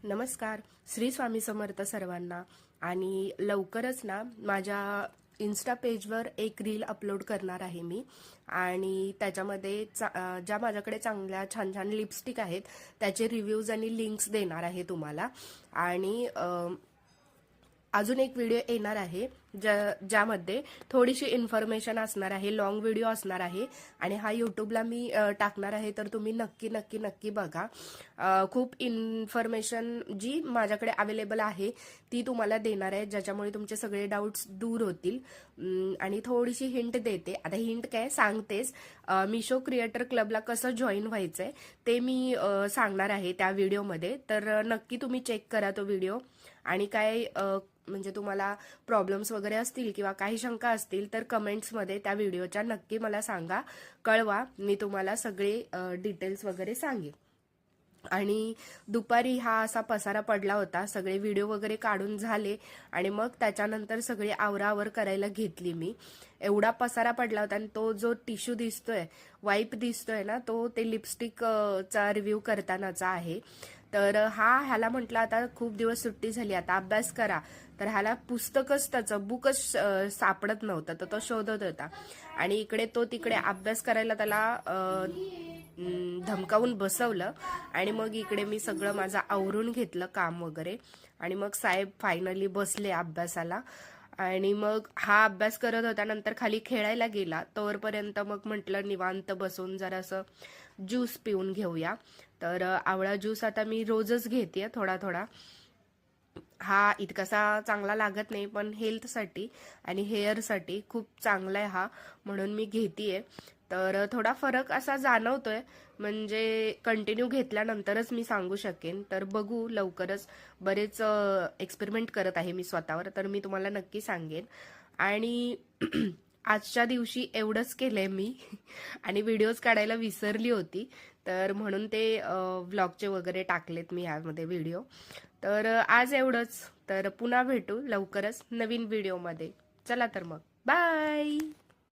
नमस्कार. श्री स्वामी समर्थ सर्वांना. आणि लवकरच ना माझ्या इन्स्टा पेजवर एक रील अपलोड करणार आहे मी. आणि त्याच्यामध्ये ज्या माझ्याकडे चांगल्या छान छान लिपस्टिक आहेत त्याचे रिव्ह्यूज आणि लिंक्स देणार आहे तुम्हाला. आणि अजून एक व्हिडिओ येणार आहे ज्यामध्ये थोडीशी इन्फॉर्मेशन असणार आहे, लॉंग व्हिडिओ असणार आहे आणि हा यूट्यूबला मी टाकणार आहे, तर तुम्ही नक्की नक्की नक्की बघा. खूप इन्फॉर्मेशन जी माझ्याकडे अवेलेबल आहे ती तुम्हाला देणार आहे, ज्याच्यामुळे तुमचे सगळे डाऊट्स दूर होतील. आणि थोडीशी हिंट देते. आता हिंट काय सांगतेच, मिशो क्रिएटर क्लबला कसं जॉईन व्हायचंय ते मी सांगणार आहे त्या व्हिडिओमध्ये. तर नक्की तुम्ही चेक करा तो व्हिडिओ. आणि काय म्हणजे तुम्हाला प्रॉब्लेम्स वगैरे असतील किंवा काही शंका असतील तर कमेंट्समध्ये त्या व्हिडिओच्या नक्की मला सांगा, कळवा. मी तुम्हाला सगळे डिटेल्स वगैरे सांगेन. आणि दुपारी हा असा पसारा पडला होता, सगळे व्हिडिओ वगैरे काढून झाले आणि मग त्याच्यानंतर सगळी आवरावर करायला घेतली मी. एवढा पसारा पडला होता आणि तो जो टिश्यू दिसतोय, वाईप दिसतोय ना, तो ते लिपस्टिक चा रिव्ह्यू करतानाचा आहे. तर ह्याला म्हटलं आता खूप दिवस सुट्टी झाली, आता अभ्यास करा. तर ह्याला पुस्तकच, त्याचं बुकच सापडत नव्हतं, तर तो शोधत होता. आणि इकडे तो तिकडे अभ्यास करायला त्याला धमकावून बसवलं. आणि मग इकडे मी सगळं माझं आवरून घेतलं काम वगैरे. आणि मग साहेब फायनली बसले अभ्यासाला. आणि मग हा अभ्यास करत होता, नंतर खाली खेळायला गेला. तोवरपर्यंत मग म्हटलं निवांत बसून जरासं ज्यूस पिऊन घेऊया. तर आवळा ज्यूस आता मी रोजच घेते थोडा थोडा. हा इतकासा चांगला लागत नाही, पण हेल्थसाठी आणि हेअरसाठी खूप चांगला आहे हा, म्हणून मी घेतेय. तर थोडा फरक असा जाणवतोय, म्हणजे कंटिन्यू घेतल्यानंतरच मी सांगू शकेन. तर बघू लवकरच. बरेच एक्सपेरिमेंट करत आहे मी स्वतःवर, तर मी तुम्हाला नक्की सांगेन. आणि आजच्या दिवशी एवढंच केलंय मी आणि व्हिडिओज काढायला विसरली होती, तर म्हणून ते व्लॉगचे वगैरे टाकलेत मी यामध्ये व्हिडिओ. तर आज एवढंच. तर पुन्हा भेटू लवकरच नवीन व्हिडिओमध्ये. चला तर मग बाय.